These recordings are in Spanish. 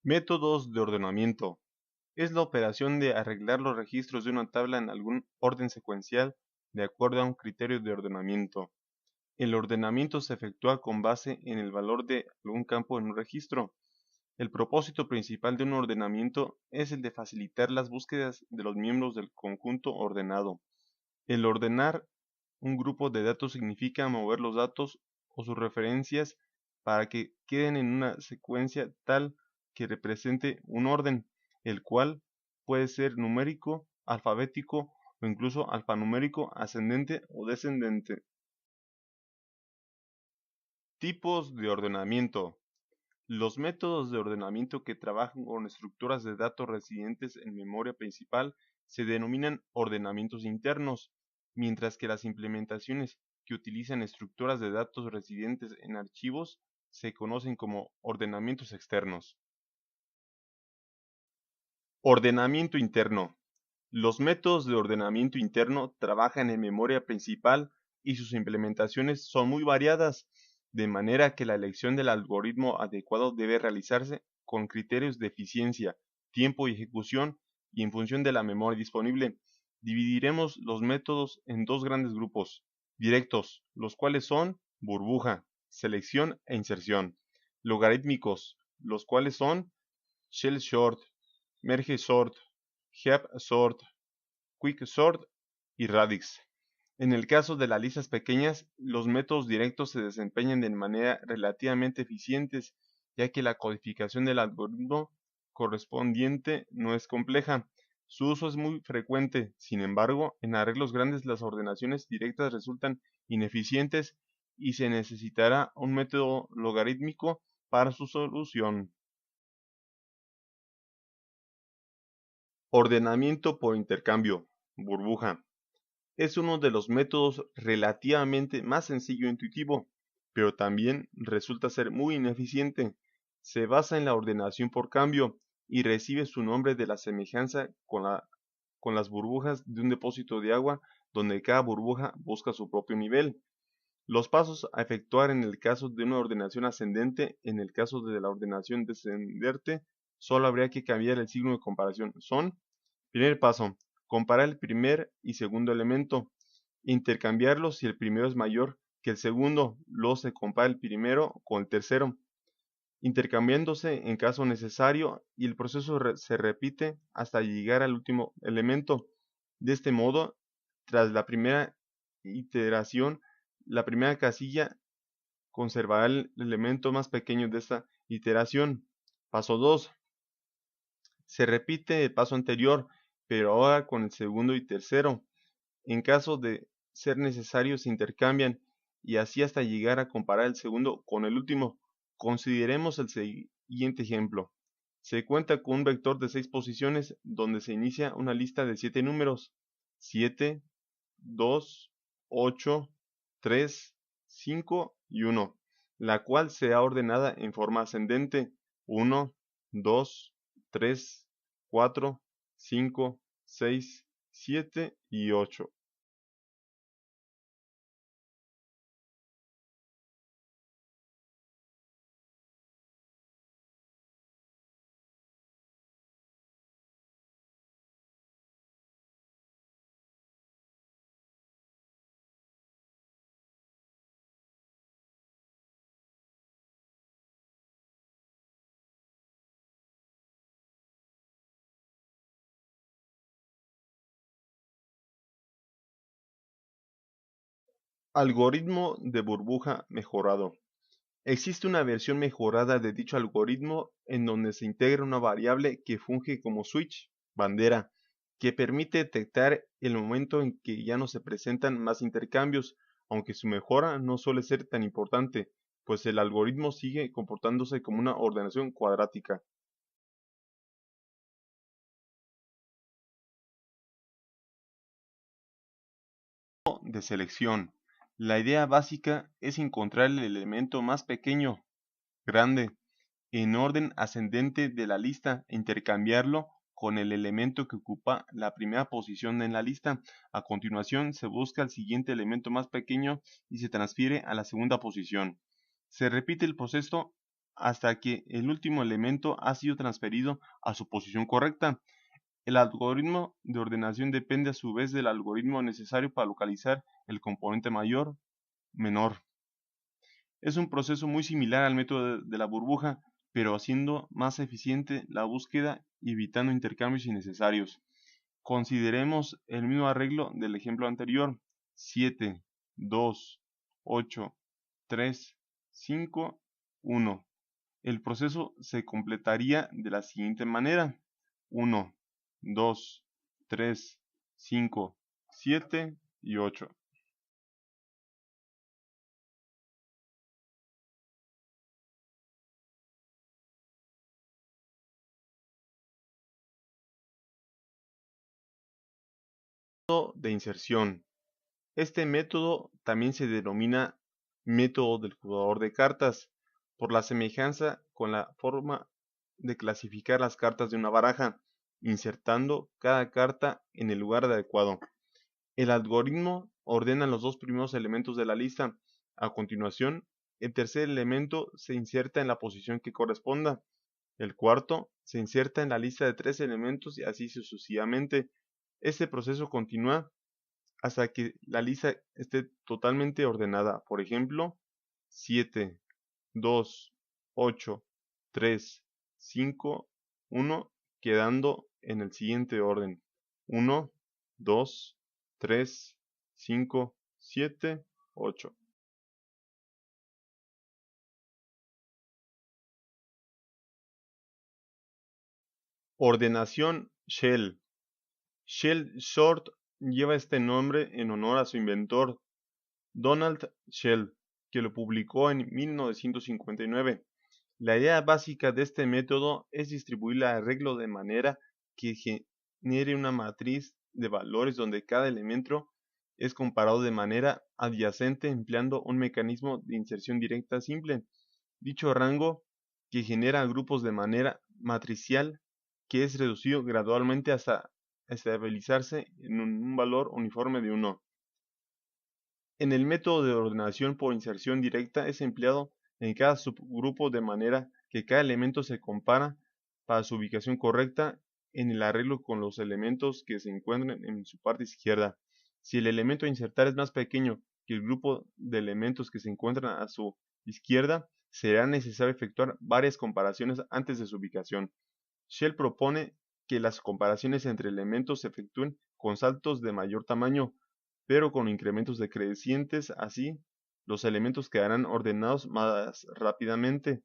Métodos de ordenamiento. Es la operación de arreglar los registros de una tabla en algún orden secuencial de acuerdo a un criterio de ordenamiento. El ordenamiento se efectúa con base en el valor de algún campo en un registro. El propósito principal de un ordenamiento es el de facilitar las búsquedas de los miembros del conjunto ordenado. El ordenar un grupo de datos significa mover los datos o sus referencias para que queden en una secuencia tal que represente un orden, el cual puede ser numérico, alfabético o incluso alfanumérico, ascendente o descendente. Tipos de ordenamiento. Los métodos de ordenamiento que trabajan con estructuras de datos residentes en memoria principal se denominan ordenamientos internos, mientras que las implementaciones que utilizan estructuras de datos residentes en archivos se conocen como ordenamientos externos. Ordenamiento interno. Los métodos de ordenamiento interno trabajan en memoria principal y sus implementaciones son muy variadas, de manera que la elección del algoritmo adecuado debe realizarse con criterios de eficiencia, tiempo y ejecución y en función de la memoria disponible. Dividiremos los métodos en dos grandes grupos: directos, los cuales son burbuja, selección e inserción; logarítmicos, los cuales son shell sort, merge sort, heap sort, quick sort y radix. En el caso de las listas pequeñas, los métodos directos se desempeñan de manera relativamente eficientes, ya que la codificación del algoritmo correspondiente no es compleja. Su uso es muy frecuente; sin embargo, en arreglos grandes las ordenaciones directas resultan ineficientes y se necesitará un método logarítmico para su solución. Ordenamiento por intercambio, burbuja. Es uno de los métodos relativamente más sencillo e intuitivo, pero también resulta ser muy ineficiente. Se basa en la ordenación por cambio y recibe su nombre de la semejanza con las burbujas de un depósito de agua, donde cada burbuja busca su propio nivel. Los pasos a efectuar en el caso de una ordenación ascendente. En el caso de la ordenación descendente, solo habría que cambiar el signo de comparación. Son: primer paso, comparar el primer y segundo elemento, intercambiarlos si el primero es mayor que el segundo; luego se compara el primero con el tercero, intercambiándose en caso necesario, y el proceso se repite hasta llegar al último elemento. De este modo, tras la primera iteración, la primera casilla conservará el elemento más pequeño de esta iteración. Paso 2. Se repite el paso anterior, pero ahora con el segundo y tercero. En caso de ser necesario se intercambian, y así hasta llegar a comparar el segundo con el último. Consideremos el siguiente ejemplo. Se cuenta con un vector de 6 posiciones donde se inicia una lista de 7 números: 7, 2, 8, 3, 5 y 1, la cual será ordenada en forma ascendente: 1, 2, 3, 4, 5, 6, 7 y 8. Algoritmo de burbuja mejorado. Existe una versión mejorada de dicho algoritmo en donde se integra una variable que funge como switch, bandera, que permite detectar el momento en que ya no se presentan más intercambios, aunque su mejora no suele ser tan importante, pues el algoritmo sigue comportándose como una ordenación cuadrática. De selección. La idea básica es encontrar el elemento más pequeño, grande, en orden ascendente de la lista e intercambiarlo con el elemento que ocupa la primera posición en la lista. A continuación se busca el siguiente elemento más pequeño y se transfiere a la segunda posición. Se repite el proceso hasta que el último elemento ha sido transferido a su posición correcta. El algoritmo de ordenación depende a su vez del algoritmo necesario para localizar el componente mayor, menor. Es un proceso muy similar al método de la burbuja, pero haciendo más eficiente la búsqueda y evitando intercambios innecesarios. Consideremos el mismo arreglo del ejemplo anterior: 7, 2, 8, 3, 5, 1. El proceso se completaría de la siguiente manera: 1, 2, 3, 5, 7 y 8. Método de inserción. Este método también se denomina método del jugador de cartas, por la semejanza con la forma de clasificar las cartas de una baraja, insertando cada carta en el lugar adecuado. El algoritmo ordena los dos primeros elementos de la lista. A continuación, el tercer elemento se inserta en la posición que corresponda. El cuarto se inserta en la lista de tres elementos y así sucesivamente. Este proceso continúa hasta que la lista esté totalmente ordenada. Por ejemplo, 7, 2, 8, 3, 5, 1, quedando en el siguiente orden: 1, 2, 3, 5, 7, 8. Ordenación Shell. Shell Short lleva este nombre en honor a su inventor, Donald Shell, que lo publicó en 1959. La idea básica de este método es distribuir el arreglo de manera que genere una matriz de valores donde cada elemento es comparado de manera adyacente empleando un mecanismo de inserción directa simple. Dicho rango, que genera grupos de manera matricial, que es reducido gradualmente hasta estabilizarse en un valor uniforme de 1. En el método de ordenación por inserción directa es empleado en cada subgrupo de manera que cada elemento se compara para su ubicación correcta en el arreglo con los elementos que se encuentran en su parte izquierda. Si el elemento a insertar es más pequeño que el grupo de elementos que se encuentran a su izquierda, será necesario efectuar varias comparaciones antes de su ubicación. Shell propone que las comparaciones entre elementos se efectúen con saltos de mayor tamaño, pero con incrementos decrecientes. Así los elementos quedarán ordenados más rápidamente.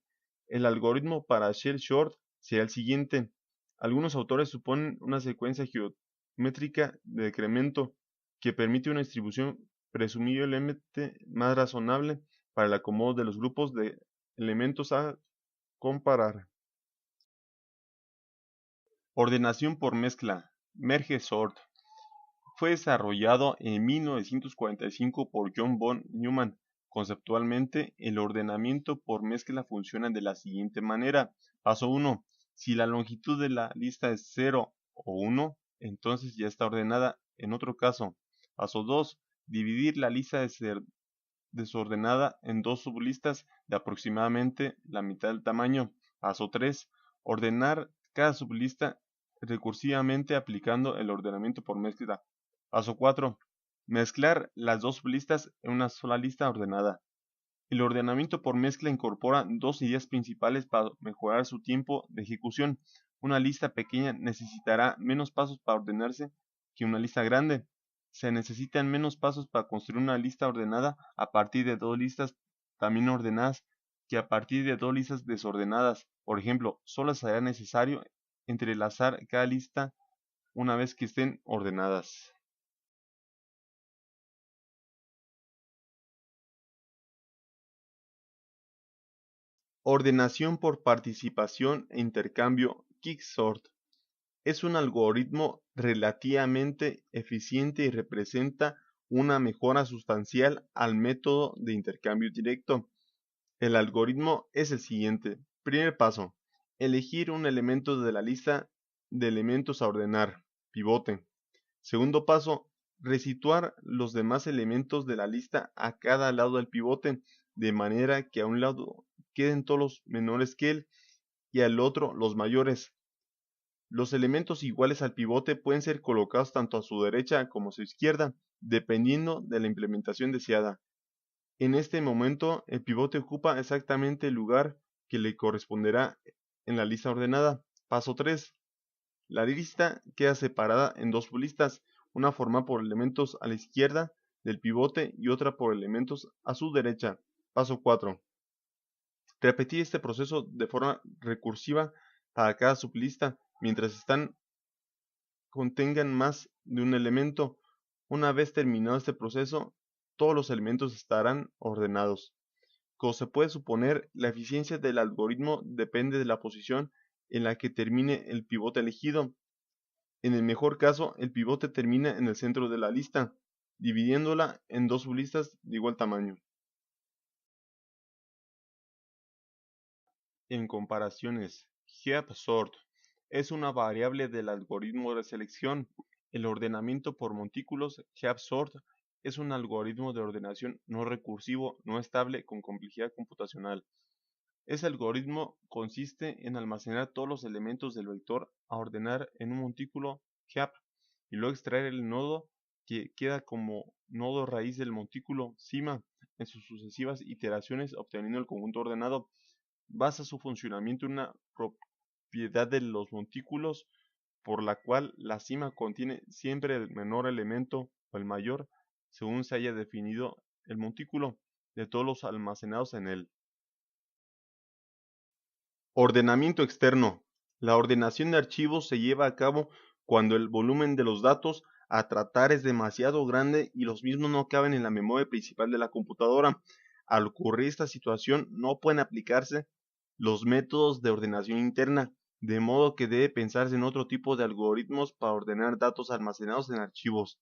El algoritmo para Shell Short será el siguiente. Algunos autores suponen una secuencia geométrica de decremento que permite una distribución presumiblemente más razonable para el acomodo de los grupos de elementos a comparar. Ordenación por mezcla, Merge Sort. Fue desarrollado en 1945 por John von Neumann. Conceptualmente, el ordenamiento por mezcla funciona de la siguiente manera. Paso 1. Si la longitud de la lista es 0 o 1, entonces ya está ordenada. En otro caso, paso 2. Dividir la lista desordenada en dos sublistas de aproximadamente la mitad del tamaño. Paso 3. Ordenar cada sublista recursivamente aplicando el ordenamiento por mezcla. Paso 4. Mezclar las dos sublistas en una sola lista ordenada. El ordenamiento por mezcla incorpora dos ideas principales para mejorar su tiempo de ejecución. Una lista pequeña necesitará menos pasos para ordenarse que una lista grande. Se necesitan menos pasos para construir una lista ordenada a partir de dos listas también ordenadas que a partir de dos listas desordenadas. Por ejemplo, solo será necesario entrelazar cada lista una vez que estén ordenadas. Ordenación por participación e intercambio Quicksort. Es un algoritmo relativamente eficiente y representa una mejora sustancial al método de intercambio directo. El algoritmo es el siguiente. Primer paso: elegir un elemento de la lista de elementos a ordenar, pivote. Segundo paso: resituar los demás elementos de la lista a cada lado del pivote, de manera que a un lado queden todos los menores que él y al otro los mayores. Los elementos iguales al pivote pueden ser colocados tanto a su derecha como a su izquierda, dependiendo de la implementación deseada. En este momento, el pivote ocupa exactamente el lugar que le corresponderá en la lista ordenada. Paso 3. La lista queda separada en dos sublistas, una formada por elementos a la izquierda del pivote y otra por elementos a su derecha. Paso 4. Repetir este proceso de forma recursiva para cada sublista mientras contengan más de un elemento. Una vez terminado este proceso, todos los elementos estarán ordenados. Como se puede suponer, la eficiencia del algoritmo depende de la posición en la que termine el pivote elegido. En el mejor caso, el pivote termina en el centro de la lista, dividiéndola en dos sublistas de igual tamaño. En comparaciones, heap-sort es una variable del algoritmo de selección. El ordenamiento por montículos, heap-sort, es un algoritmo de ordenación no recursivo, no estable, con complejidad computacional. Este algoritmo consiste en almacenar todos los elementos del vector a ordenar en un montículo heap y luego extraer el nodo que queda como nodo raíz del montículo cima en sus sucesivas iteraciones, obteniendo el conjunto ordenado. Basa su funcionamiento en una propiedad de los montículos por la cual la cima contiene siempre el menor elemento o el mayor según se haya definido el montículo de todos los almacenados en él. Ordenamiento externo. La ordenación de archivos se lleva a cabo cuando el volumen de los datos a tratar es demasiado grande y los mismos no caben en la memoria principal de la computadora. Al ocurrir esta situación, no pueden aplicarse los métodos de ordenación interna, de modo que debe pensarse en otro tipo de algoritmos para ordenar datos almacenados en archivos.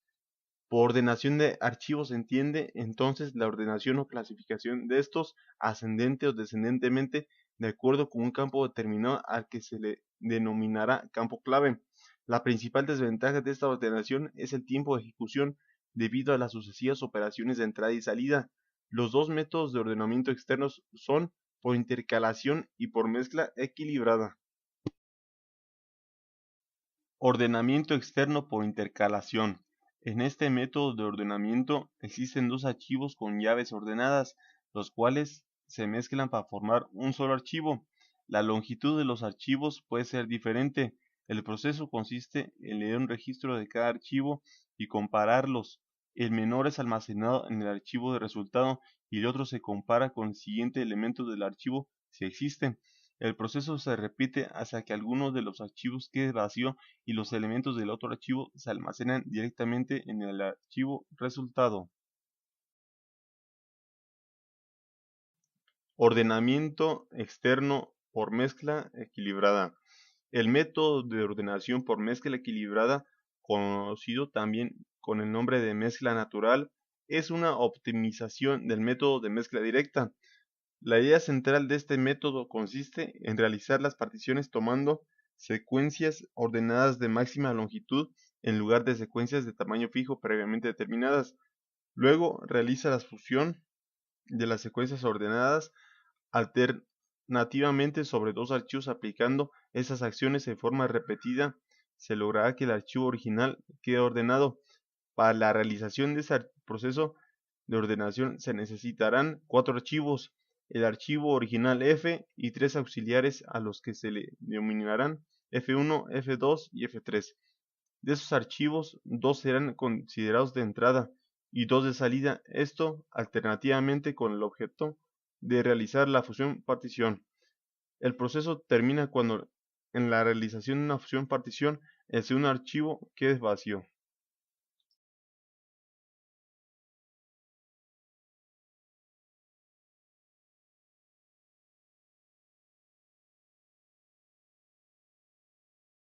Por ordenación de archivos se entiende entonces la ordenación o clasificación de estos ascendente o descendentemente de acuerdo con un campo determinado al que se le denominará campo clave. La principal desventaja de esta ordenación es el tiempo de ejecución debido a las sucesivas operaciones de entrada y salida. Los dos métodos de ordenamiento externos son por intercalación y por mezcla equilibrada. Ordenamiento externo por intercalación. En este método de ordenamiento existen dos archivos con llaves ordenadas, los cuales se mezclan para formar un solo archivo. La longitud de los archivos puede ser diferente. El proceso consiste en leer un registro de cada archivo y compararlos. El menor es almacenado en el archivo de resultado y el otro se compara con el siguiente elemento del archivo si existe. El proceso se repite hasta que alguno de los archivos quede vacío y los elementos del otro archivo se almacenan directamente en el archivo resultado. Ordenamiento externo por mezcla equilibrada. El método de ordenación por mezcla equilibrada, conocido también con el nombre de mezcla natural, es una optimización del método de mezcla directa. La idea central de este método consiste en realizar las particiones tomando secuencias ordenadas de máxima longitud en lugar de secuencias de tamaño fijo previamente determinadas. Luego realiza la fusión de las secuencias ordenadas alternativamente sobre dos archivos. Aplicando esas acciones en forma repetida se logrará que el archivo original quede ordenado. Para la realización de ese proceso de ordenación se necesitarán 4 archivos: el archivo original F y 3 auxiliares a los que se le denominarán F1, F2 y F3. De esos archivos, 2 serán considerados de entrada y 2 de salida, esto alternativamente con el objeto de realizar la fusión-partición. El proceso termina cuando en la realización de una fusión-partición el segundo archivo quede vacío.